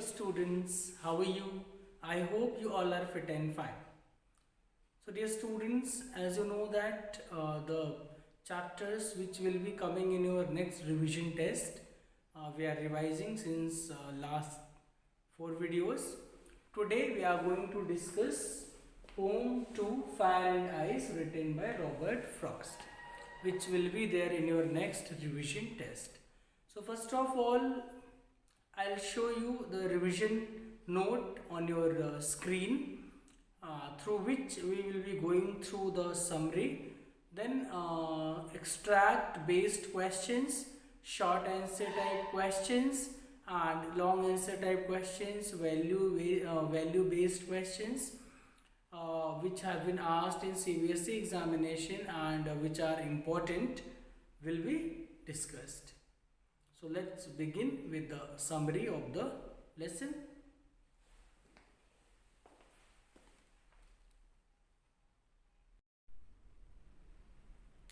students, how are you? I hope you all are fit and fine. So dear students, as you know that the chapters which will be coming in your next revision test, we are revising since last 4 videos. Today we are going to discuss Poem to Fire and Ice written by Robert Frost, which will be there in your next revision test. So first of all, I'll show you the revision note on your screen, through which we will be going through the summary, then extract based questions, short answer type questions and long answer type questions, value based questions, which have been asked in CBSE examination and which are important, will be discussed. So let's begin with the summary of the lesson.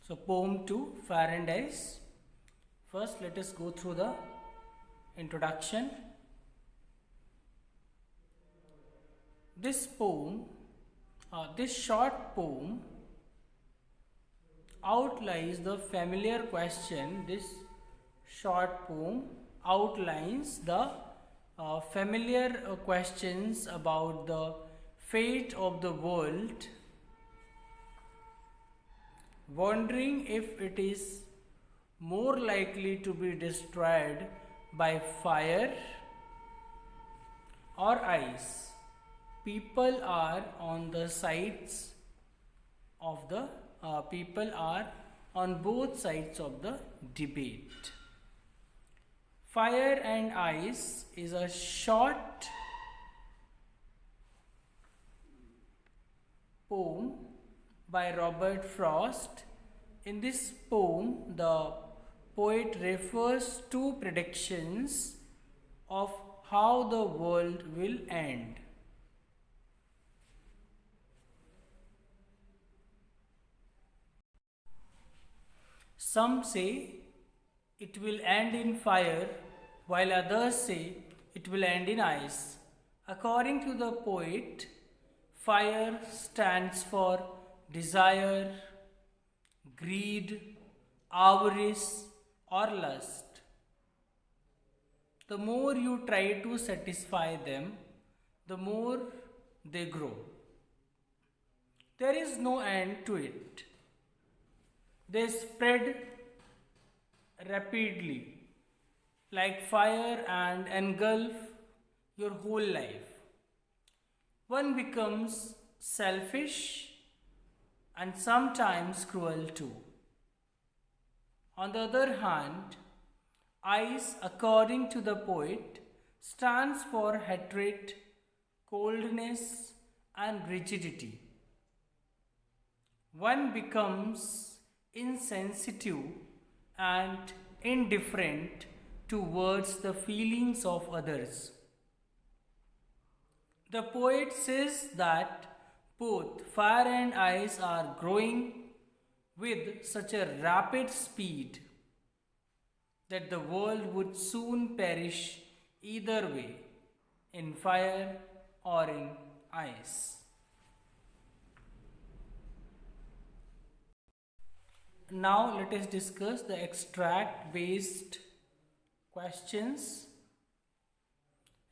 So Poem to Fire and Ice. First let us go through the introduction. This short poem outlines the familiar question. This short poem outlines the familiar questions about the fate of the world, wondering if it is more likely to be destroyed by fire or ice. People are on the sides of the people are on both sides of the debate. Fire and Ice is a short poem by Robert Frost. In this poem, the poet refers to predictions of how the world will end. Some say it will end in fire, while others say it will end in ice. According to the poet, fire stands for desire, greed, avarice, or lust. The more you try to satisfy them, the more they grow. There is no end to it. They spread rapidly like fire and engulf your whole life. One becomes selfish and sometimes cruel too. On the other hand, ice, according to the poet, stands for hatred, coldness, and rigidity. One becomes insensitive and indifferent towards the feelings of others. The poet says that both fire and ice are growing with such a rapid speed that the world would soon perish either way, in fire or in ice. Now let us discuss the extract based questions.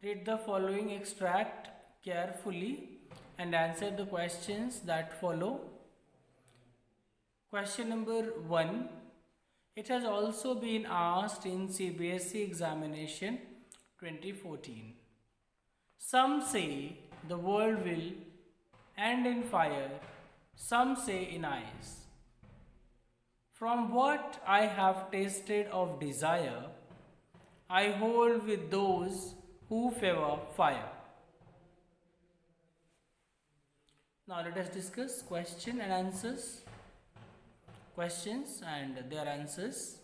Read the following extract carefully and answer the questions that follow. Question number 1. It has also been asked in CBSE examination 2014. Some say the world will end in fire, some say in ice. From what I have tasted of desire, I hold with those who favor fire. Now let us discuss question and answers. Questions and their answers.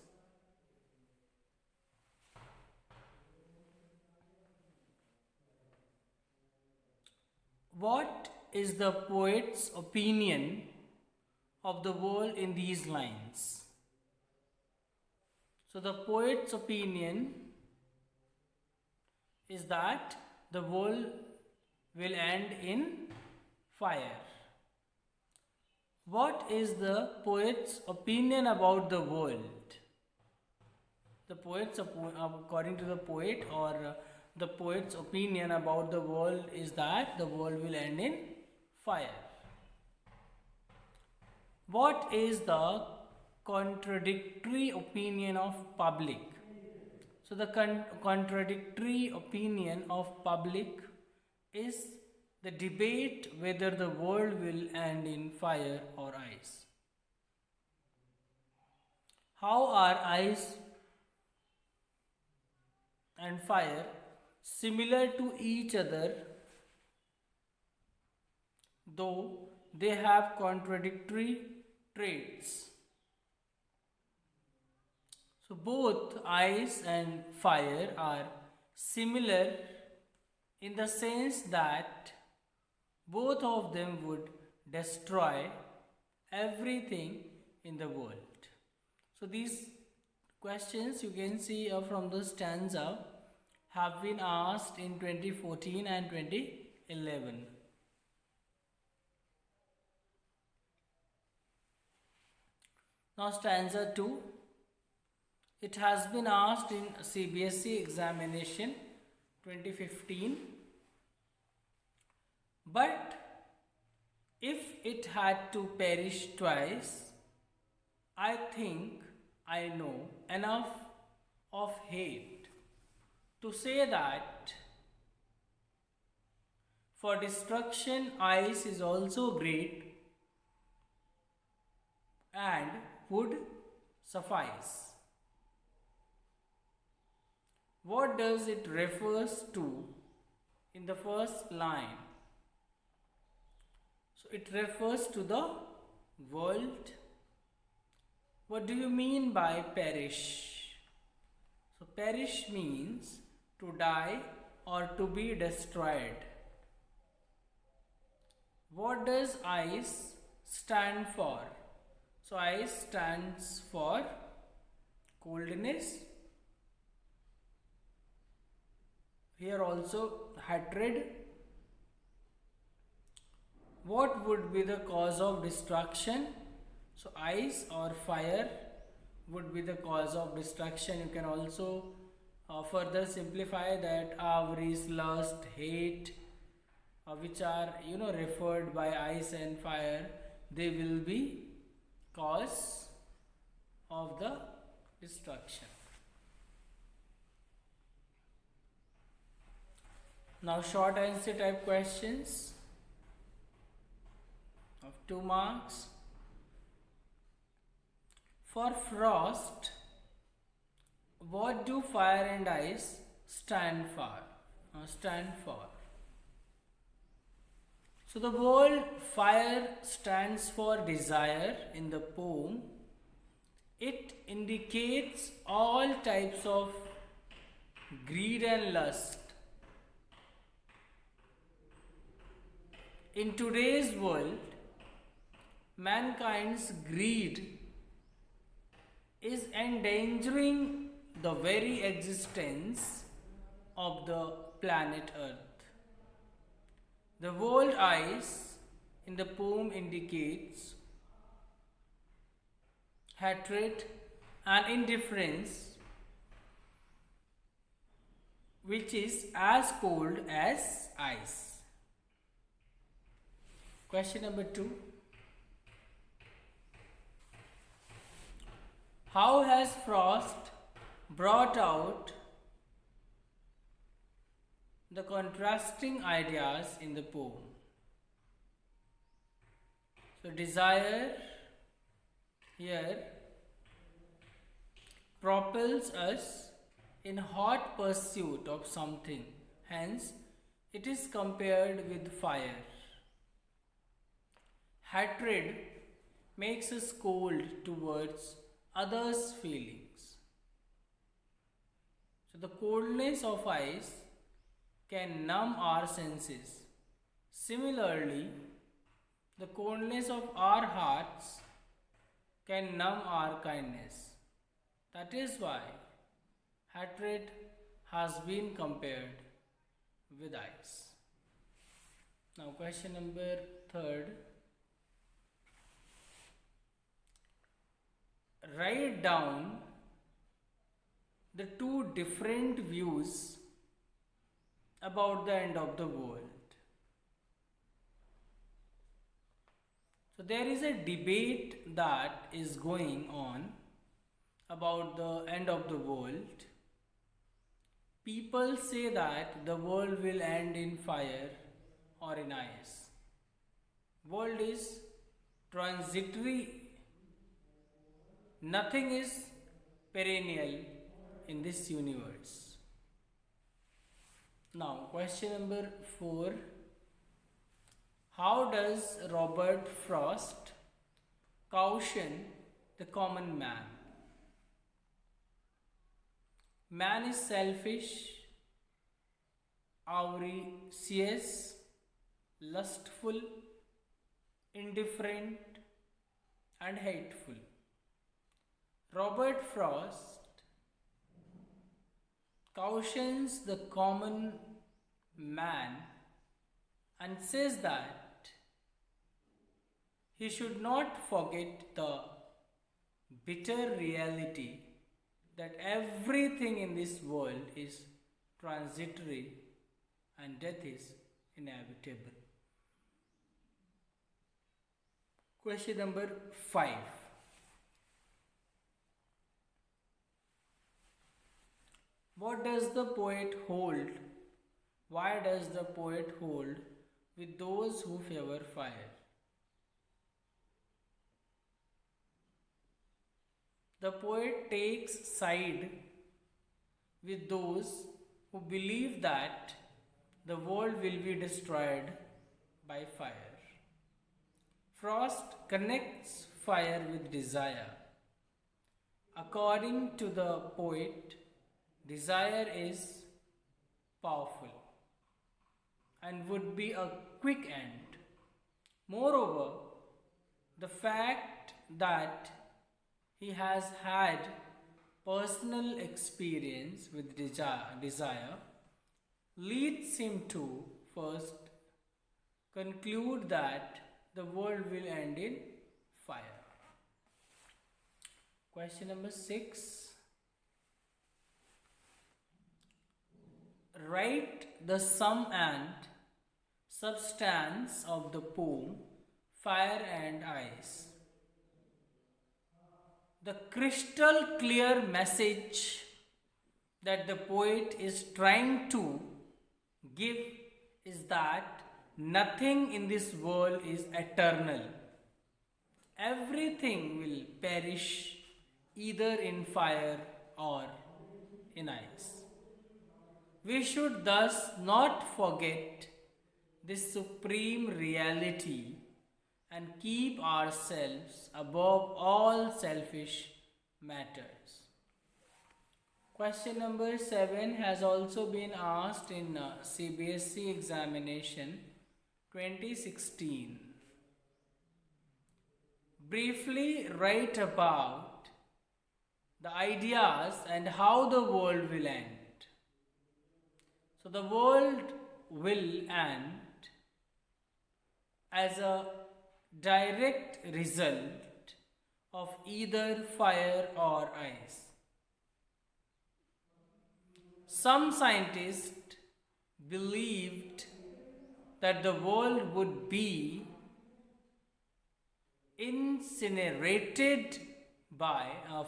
What is the poet's opinion of the world in these lines? So the poet's opinion is that the world will end in fire. What is the poet's opinion about the world? According to the poet, or the poet's opinion about the world is that the world will end in fire. What is the contradictory opinion of public? So the contradictory opinion of public is the debate whether the world will end in fire or ice. How are ice and fire similar to each other, though they have contradictory traits? So both ice and fire are similar in the sense that both of them would destroy everything in the world. So these questions you can see from the stanza have been asked in 2014 and 2011. Now stanza 2. It has been asked in CBSE examination 2015. But if it had to perish twice, I think I know enough of hate to say that for destruction ice is also great and would suffice. What does it refers to in the first line? So it refers to the world. What do you mean by perish? So perish means to die or to be destroyed. What does ice stand for? So ice stands for coldness. Here also hatred. What would be the cause of destruction? So ice or fire would be the cause of destruction. You can also further simplify that avarice, lust, hate, which are referred by ice and fire, they will be cause of the destruction. Now short answer type questions of 2 marks. For frost, what do fire and ice stand for? So the word fire stands for desire in the poem. It indicates all types of greed and lust. In today's world, mankind's greed is endangering the very existence of the planet Earth. The word ice in the poem indicates hatred and indifference, which is as cold as ice. Question number 2. How has frost brought out the contrasting ideas in the poem? So desire here propels us in hot pursuit of something, hence it is compared with fire. Hatred makes us cold towards others' feelings. So the coldness of ice can numb our senses. Similarly, the coldness of our hearts can numb our kindness. That is why hatred has been compared with ice. Now, question number third. Write down the two different views about the end of the world. So, there is a debate that is going on about the end of the world. People say that the world will end in fire or in ice. World is transitory. Nothing is perennial in this universe. Now, question number 4. How does Robert Frost caution the common man? Man is selfish, avaricious, lustful, indifferent, and hateful. Robert Frost cautions the common man and says that he should not forget the bitter reality that everything in this world is transitory and death is inevitable. Question number 5. What does the poet hold? Why does the poet hold with those who favor fire? The poet takes side with those who believe that the world will be destroyed by fire. Frost connects fire with desire. According to the poet, desire is powerful and would be a quick end. Moreover, the fact that he has had personal experience with desire leads him to first conclude that the world will end in fire. Question number 6. Write the sum and substance of the poem Fire and Ice. The crystal clear message that the poet is trying to give is that nothing in this world is eternal. Everything will perish either in fire or in ice. We should thus not forget this supreme reality and keep ourselves above all selfish matters. Question number 7 has also been asked in CBSE examination 2016. Briefly write about the ideas and how the world will end. So the world will end as a direct result of either fire or ice. Some scientists believed that the world would be incinerated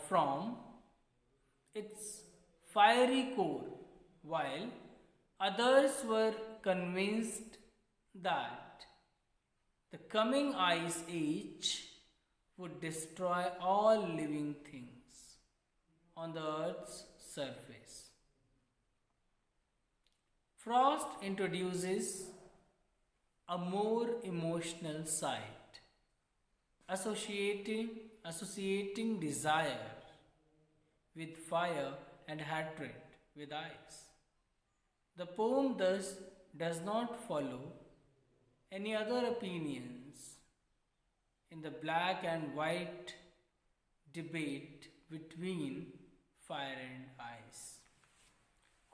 from its fiery core, while others were convinced that the coming ice age would destroy all living things on the earth's surface. Frost introduces a more emotional side, associating desire with fire and hatred with ice. The poem thus does not follow any other opinions in the black and white debate between fire and ice.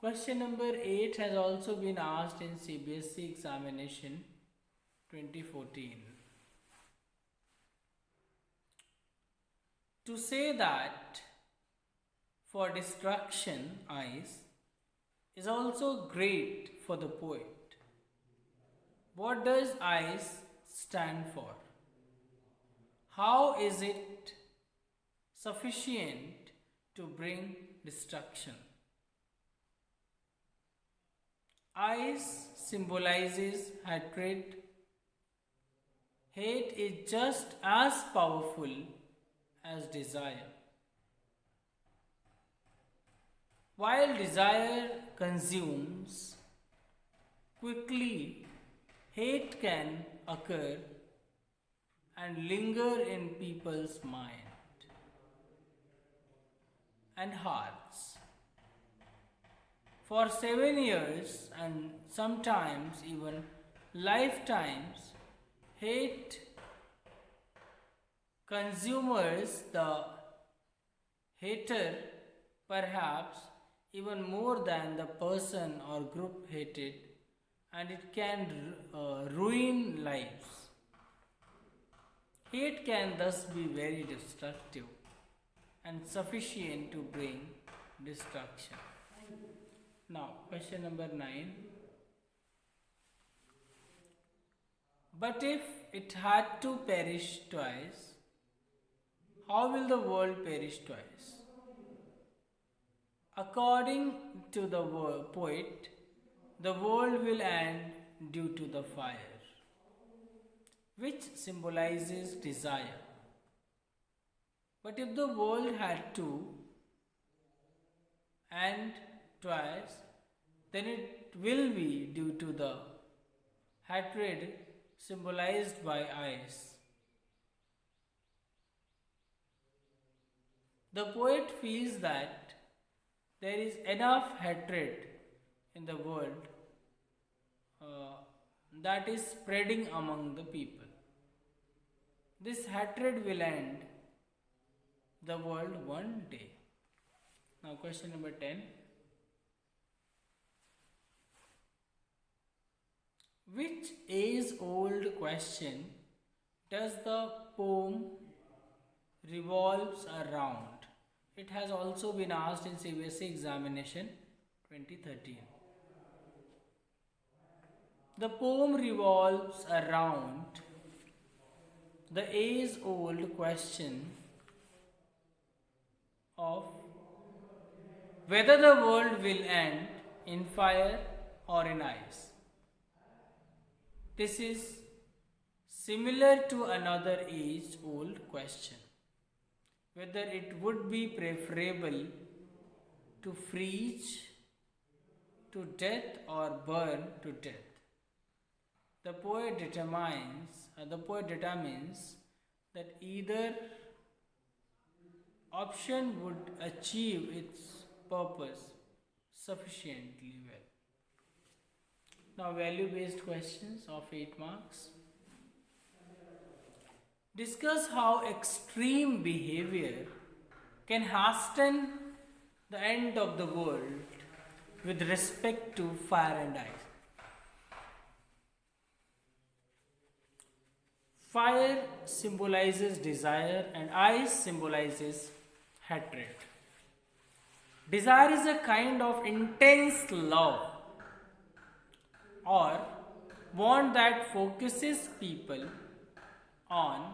Question number 8 has also been asked in CBSE examination 2014. To say that for destruction ice is also great for the poet. What does ice stand for? How is it sufficient to bring destruction? Ice symbolizes hatred. Hate is just as powerful as desire. While desire consumes quickly, hate can occur and linger in people's mind and hearts. For 7 years and sometimes even lifetimes, hate consumers the hater perhaps even more than the person or group hated, and it can ruin lives. Hate can thus be very destructive and sufficient to bring destruction. Now, question number 9. But if it had to perish twice, how will the world perish twice? According to the poet, the world will end due to the fire, which symbolizes desire. But if the world had to end twice, then it will be due to the hatred symbolized by ice. The poet feels that there is enough hatred in the world that is spreading among the people. This hatred will end the world one day. Now, question number 10. Which age-old question does the poem revolves around? It has also been asked in CBSE examination 2013. The poem revolves around the age-old question of whether the world will end in fire or in ice. This is similar to another age-old question, whether it would be preferable to freeze to death or burn to death. The poet determines that either option would achieve its purpose sufficiently well. Now, value-based questions of 8 marks. Discuss how extreme behavior can hasten the end of the world with respect to fire and ice. Fire symbolizes desire and ice symbolizes hatred. Desire is a kind of intense love or want that focuses people on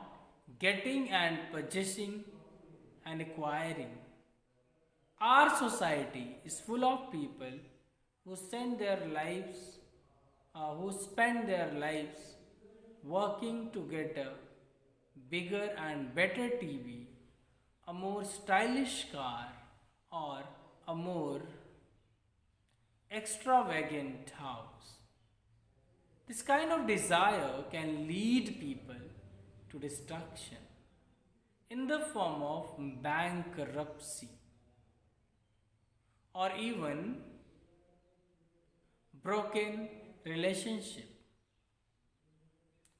getting and possessing and acquiring. Our society is full of people who spend their lives working to get a bigger and better TV, a more stylish car, or a more extravagant house. This kind of desire can lead people to destruction in the form of bankruptcy or even broken relationship.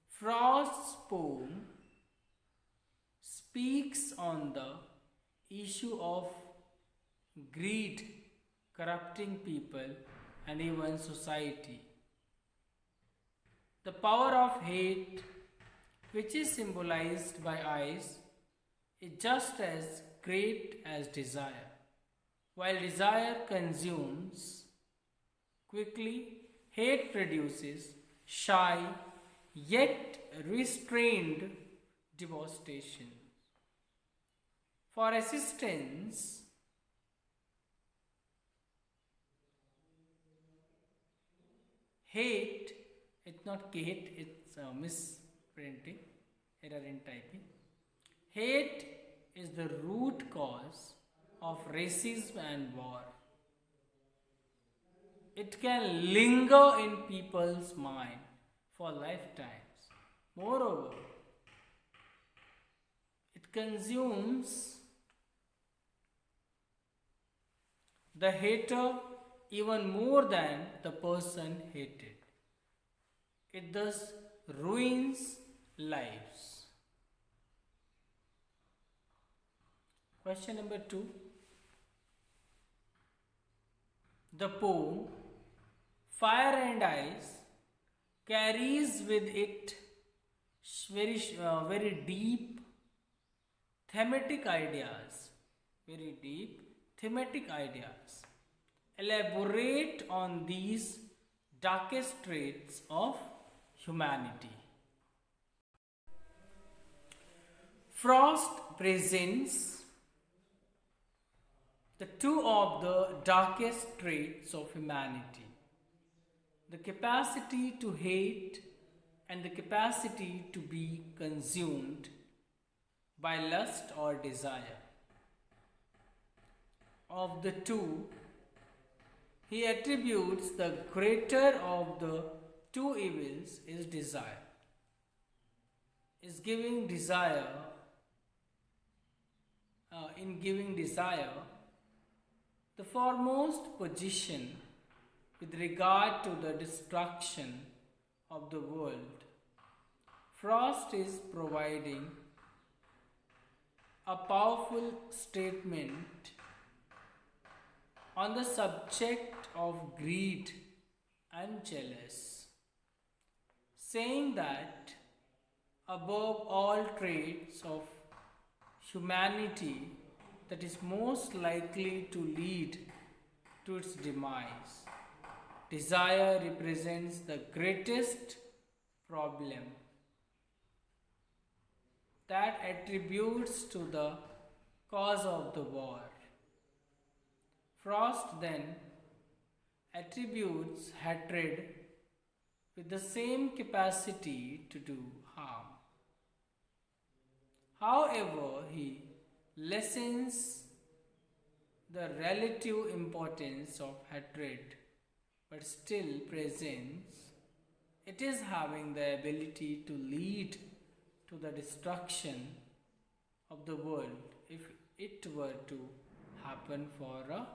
Frost's poem speaks on the issue of greed corrupting people and even society. The power of hate, which is symbolized by eyes, is just as great as desire. While desire consumes quickly, hate produces shy yet restrained devastation. For assistance, hate, it's not Kate, it's misprinting, error in typing. Hate is the root cause of racism and war. It can linger in people's mind for lifetimes. Moreover, it consumes the hater even more than the person hated. It thus ruins lives. Question number 2. The poem Fire and Ice carries with it very deep thematic ideas. Very deep thematic ideas. Elaborate on these darkest traits of humanity. Frost presents the two of the darkest traits of humanity, the capacity to hate and the capacity to be consumed by lust or desire. Of the two, he attributes the greater of the two evils is desire. In giving desire, the foremost position with regard to the destruction of the world. Frost is providing a powerful statement on the subject of greed and jealous, saying that above all traits of humanity that is most likely to lead to its demise, desire represents the greatest problem that attributes to the cause of the war. Frost then attributes hatred with the same capacity to do harm. However, he lessens the relative importance of hatred, but still presents it is having the ability to lead to the destruction of the world if it were to happen for a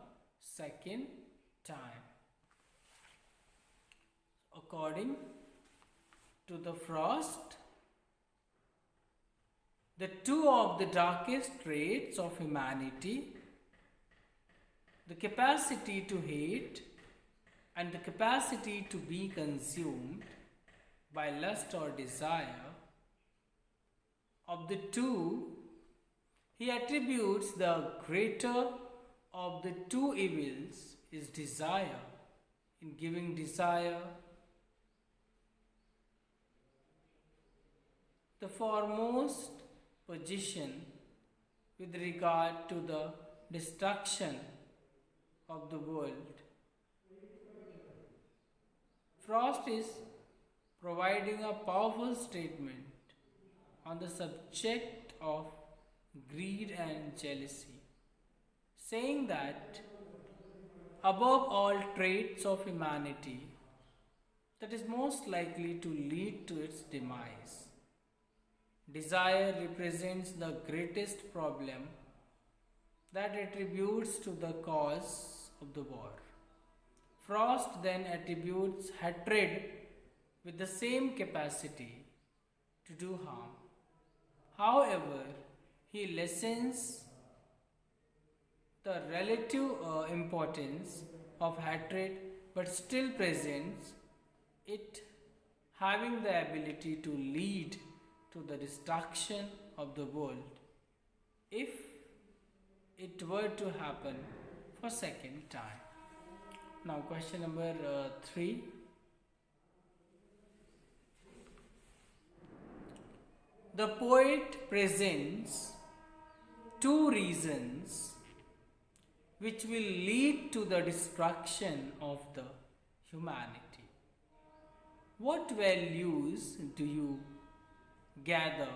second time. According to the Frost, the two of the darkest traits of humanity, the capacity to hate and the capacity to be consumed by lust or desire, of the two, he attributes the greater of the two evils is desire. In giving desire the foremost position with regard to the destruction of the world. Frost is providing a powerful statement on the subject of greed and jealousy, saying that above all traits of humanity that is most likely to lead to its demise, desire represents the greatest problem that attributes to the cause of the war. Frost then attributes hatred with the same capacity to do harm. However, he lessens the relative importance of hatred, but still presents it having the ability to lead to the destruction of the world if it were to happen for second time. Now question number 3. The poet presents two reasons which will lead to the destruction of the humanity. What values do you gather?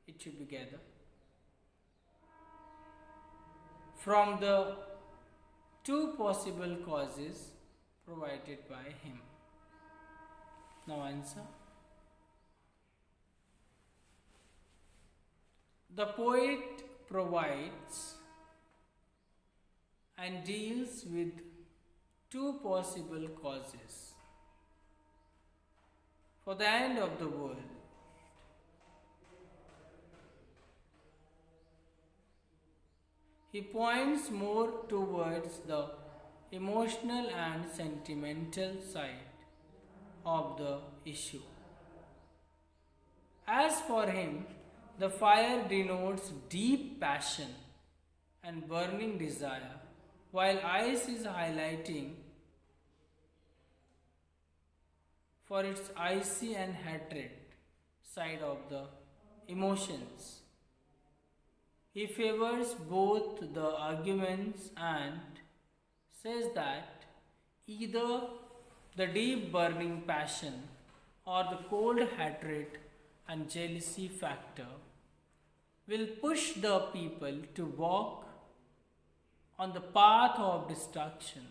It should be gather from the two possible causes provided by him. Now answer. The poet provides and deals with two possible causes for the end of the world. He points more towards the emotional and sentimental side of the issue. As for him, the fire denotes deep passion and burning desire, while ice is highlighting for its icy and hatred side of the emotions. He favors both the arguments and says that either the deep burning passion or the cold hatred and jealousy factor will push the people to walk on the path of destruction.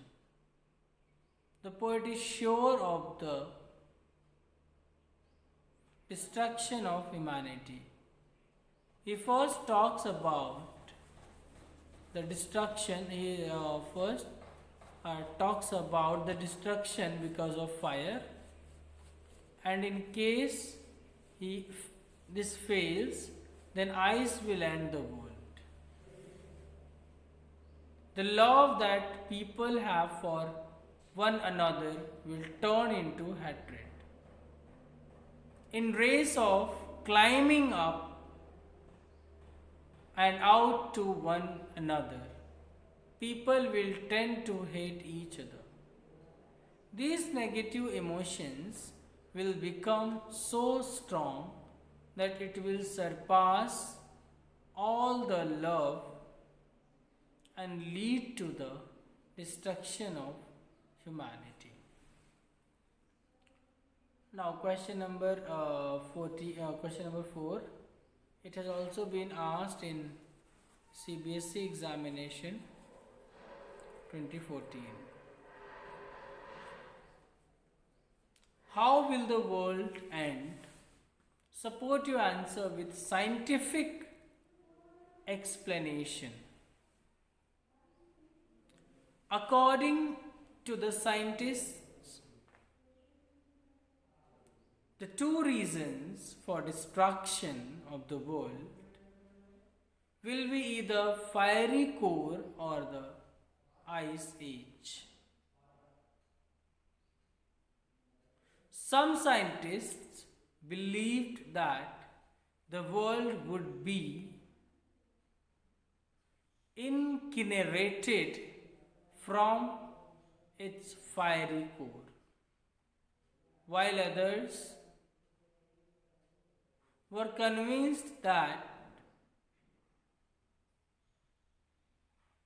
The poet is sure of the destruction of humanity. He first talks about the destruction. He first talks about the destruction because of fire, and in case this fails, then ice will end the world. The love that people have for one another will turn into hatred. In race of climbing up and out to one another, people will tend to hate each other. These negative emotions will become so strong that it will surpass all the love and lead to the destruction of humanity. Now question number 4. It has also been asked in CBSE examination 2014. How will the world end? Support your answer with scientific explanation. According to the scientists, the two reasons for destruction of the world will be either fiery core or the ice age. Some scientists believed that the world would be incinerated from its fiery core, while others were convinced that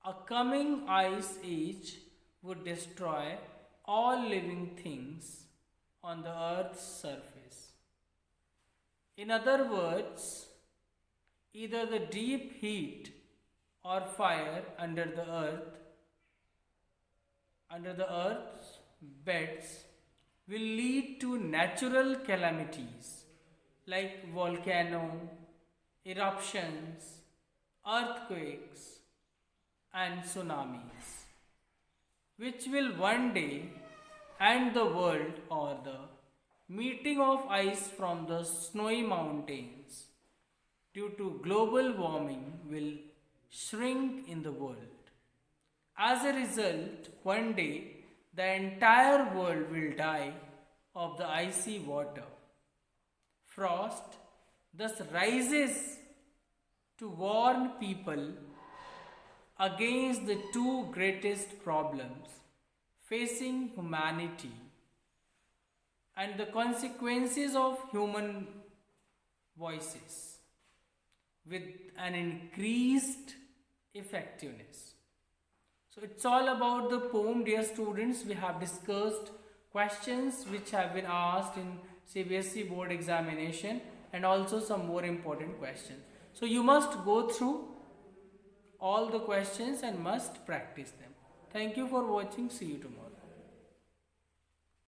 a coming ice age would destroy all living things on the earth's surface. In other words, either the deep heat or fire under the earth's beds will lead to natural calamities like volcano eruptions, earthquakes, and tsunamis, which will one day end the world, or the melting of ice from the snowy mountains due to global warming will shrink in the world. As a result, one day the entire world will die of the icy water. Frost thus rises to warn people against the two greatest problems facing humanity and the consequences of human voices with an increased effectiveness. So it's all about the poem, dear students. We have discussed questions which have been asked in CBSE board examination and also some more important questions. So you must go through all the questions and must practice them. Thank you for watching. See you tomorrow.